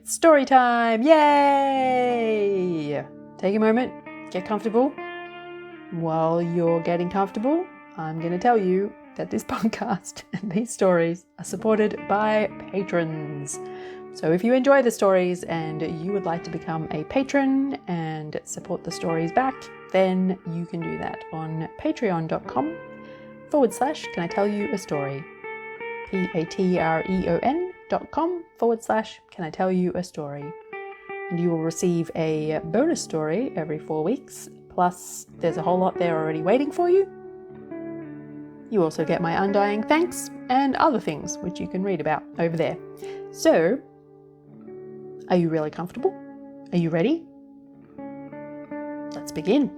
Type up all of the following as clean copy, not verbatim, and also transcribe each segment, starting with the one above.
It's story time! Yay! Take a moment, get comfortable. While you're getting comfortable, I'm going to tell you that this podcast and these stories are supported by patrons. So if you enjoy the stories and you would like to become a patron and support the stories back, then you can do that on patreon.com/can I tell you a story. patreon.com/can I tell you a story. And you will receive a bonus story every 4 weeks, plus there's a whole lot there already waiting for you. You also get my undying thanks and other things which you can read about over there. So, are you really comfortable? Are you ready? Let's begin.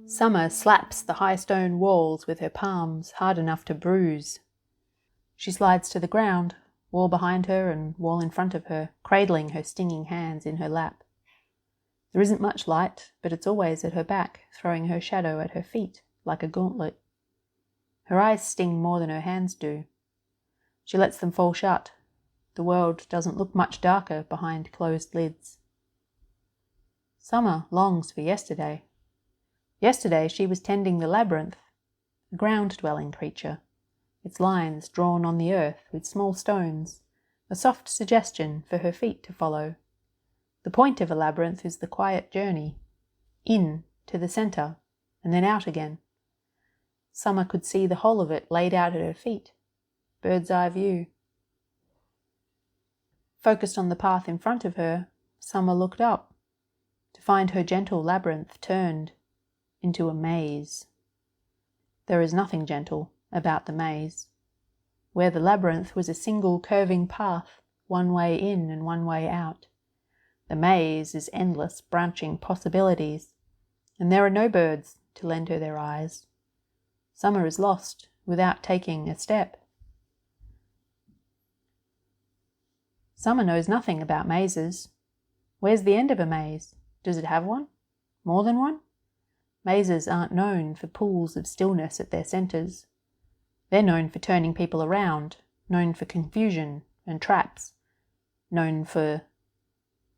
Summer slaps the high stone walls with her palms hard enough to bruise. She slides to the ground, wall behind her and wall in front of her, cradling her stinging hands in her lap. There isn't much light, but it's always at her back, throwing her shadow at her feet like a gauntlet. Her eyes sting more than her hands do. She lets them fall shut. The world doesn't look much darker behind closed lids. Summer longs for yesterday. Yesterday she was tending the Labyrinth, a ground-dwelling creature, its lines drawn on the earth with small stones, a soft suggestion for her feet to follow. The point of a labyrinth is the quiet journey, in to the centre, and then out again. Summer could see the whole of it laid out at her feet, bird's eye view. Focused on the path in front of her, Summer looked up, to find her gentle labyrinth turned into a maze. There is nothing gentle about the maze. Where the labyrinth was a single curving path, one way in and one way out. The maze is endless branching possibilities, and there are no birds to lend her their eyes. Summer is lost without taking a step. Summer knows nothing about mazes. Where's the end of a maze? Does it have one? More than one? Mazes aren't known for pools of stillness at their centres. They're known for turning people around, known for confusion and traps, known for...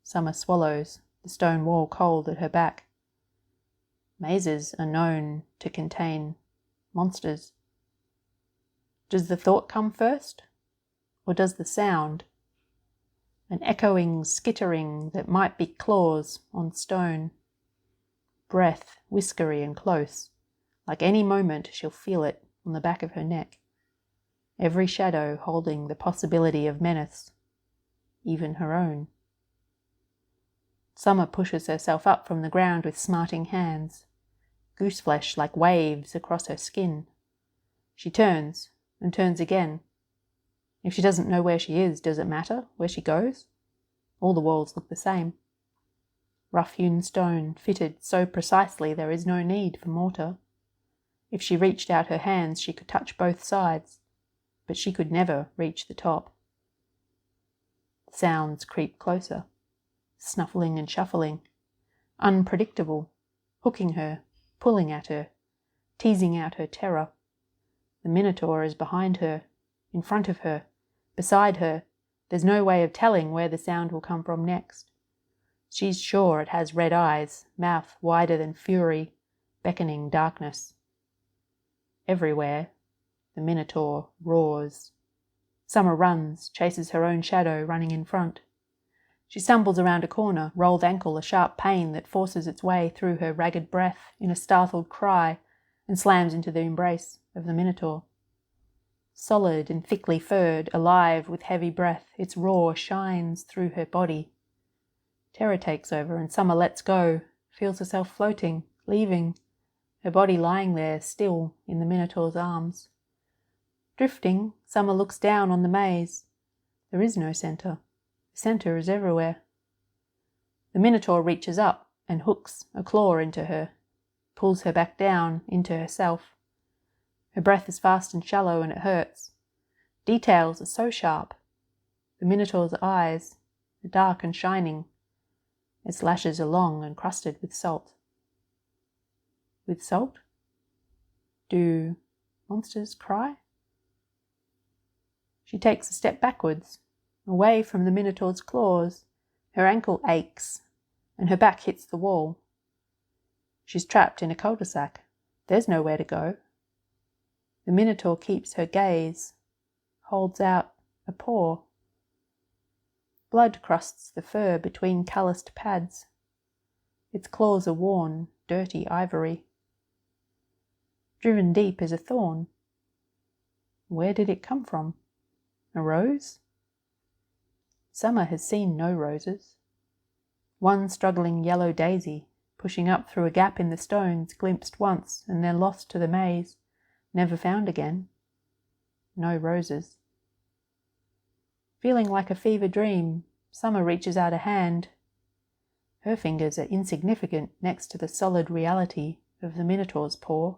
Summer swallows, the stone wall cold at her back. Mazes are known to contain monsters. Does the thought come first? Or does the sound? An echoing skittering that might be claws on stone. Breath whiskery and close, like any moment she'll feel it on the back of her neck. Every shadow holding the possibility of menace, even her own. Summer pushes herself up from the ground with smarting hands, gooseflesh like waves across her skin. She turns and turns again. If she doesn't know where she is, does it matter where she goes? All the walls look the same. Rough-hewn stone, fitted so precisely there is no need for mortar. If she reached out her hands, she could touch both sides, but she could never reach the top. Sounds creep closer, snuffling and shuffling, unpredictable, hooking her, pulling at her, teasing out her terror. The Minotaur is behind her, in front of her, beside her. There's no way of telling where the sound will come from next. She's sure it has red eyes, mouth wider than fury, beckoning darkness. Everywhere, the Minotaur roars. Summer runs, chases her own shadow running in front. She stumbles around a corner, rolled ankle, a sharp pain that forces its way through her ragged breath in a startled cry, and slams into the embrace of the Minotaur. Solid and thickly furred, alive with heavy breath, its roar shines through her body. Terror takes over and Summer lets go, feels herself floating, leaving, her body lying there still in the Minotaur's arms. Drifting, Summer looks down on the maze. There is no centre. The centre is everywhere. The Minotaur reaches up and hooks a claw into her, pulls her back down into herself. Her breath is fast and shallow and it hurts. Details are so sharp. The Minotaur's eyes are dark and shining. Its lashes are long and crusted with salt. With salt? Do monsters cry? She takes a step backwards, away from the Minotaur's claws. Her ankle aches, and her back hits the wall. She's trapped in a cul-de-sac. There's nowhere to go. The Minotaur keeps her gaze, holds out a paw. Blood crusts the fur between calloused pads. Its claws are worn, dirty ivory. Driven deep is a thorn. Where did it come from? A rose? Summer has seen no roses. One struggling yellow daisy, pushing up through a gap in the stones, glimpsed once and then lost to the maze, never found again. No roses. Feeling like a fever dream, Summer reaches out a hand. Her fingers are insignificant next to the solid reality of the Minotaur's paw.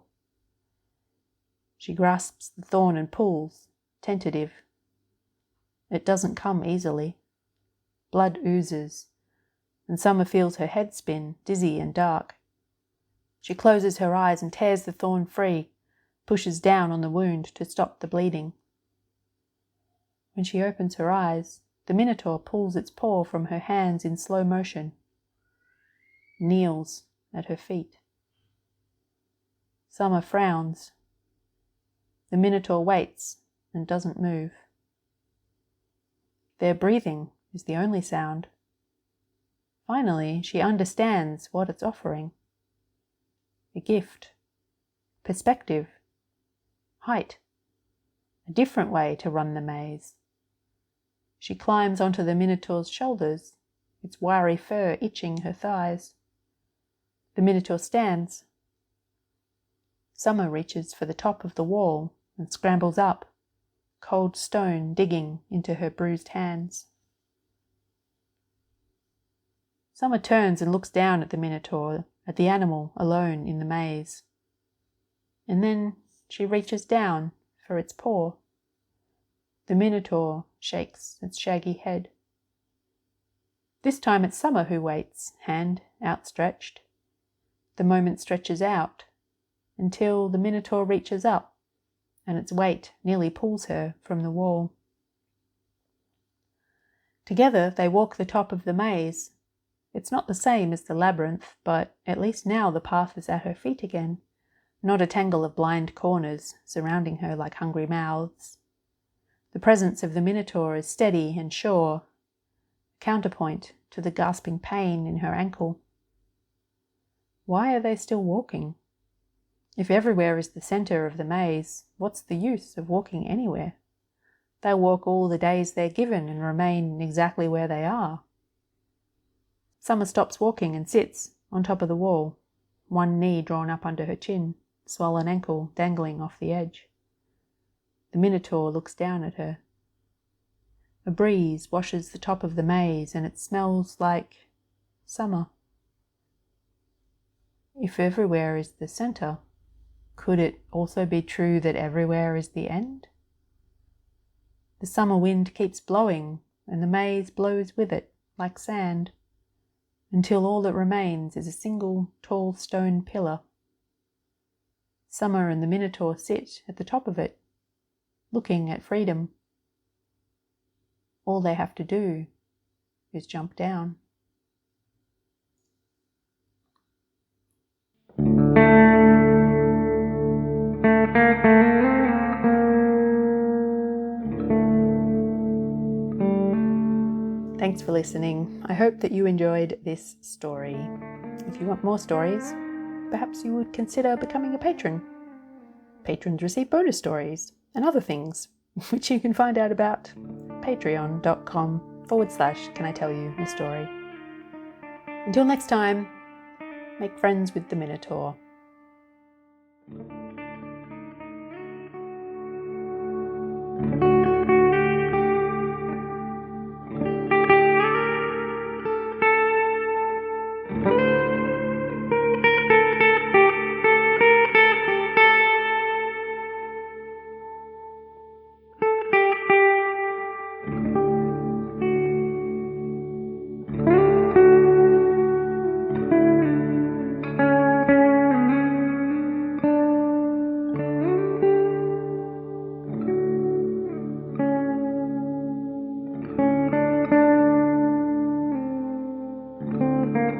She grasps the thorn and pulls, tentative. It doesn't come easily. Blood oozes, and Summer feels her head spin, dizzy and dark. She closes her eyes and tears the thorn free, pushes down on the wound to stop the bleeding. When she opens her eyes, the Minotaur pulls its paw from her hands in slow motion, kneels at her feet. Summer frowns. The Minotaur waits and doesn't move. Their breathing is the only sound. Finally, she understands what it's offering. A gift, perspective, height, a different way to run the maze. She climbs onto the Minotaur's shoulders, its wiry fur itching her thighs. The Minotaur stands. Summer reaches for the top of the wall and scrambles up, cold stone digging into her bruised hands. Summer turns and looks down at the Minotaur, at the animal alone in the maze. And then she reaches down for its paw. The Minotaur shakes its shaggy head. This time it's Summer who waits, hand outstretched. The moment stretches out until the Minotaur reaches up, and its weight nearly pulls her from the wall. Together they walk the top of the maze. It's not the same as the labyrinth, but at least now the path is at her feet again, not a tangle of blind corners surrounding her like hungry mouths. The presence of the Minotaur is steady and sure, a counterpoint to the gasping pain in her ankle. Why are they still walking? If everywhere is the centre of the maze, what's the use of walking anywhere? They'll walk all the days they're given and remain exactly where they are. Summer stops walking and sits on top of the wall, one knee drawn up under her chin, swollen ankle dangling off the edge. The Minotaur looks down at her. A breeze washes the top of the maze and it smells like summer. If everywhere is the centre, could it also be true that everywhere is the end? The summer wind keeps blowing and the maze blows with it like sand, until all that remains is a single tall stone pillar. Summer and the Minotaur sit at the top of it, looking at freedom. All they have to do is jump down. Thanks for listening. I hope that you enjoyed this story. If you want more stories, perhaps you would consider becoming a patron. Patrons receive bonus stories and other things, which you can find out about patreon.com/Can I Tell You a Story. Until next time, make friends with the Minotaur.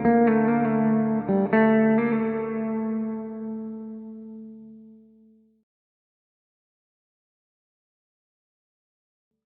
you.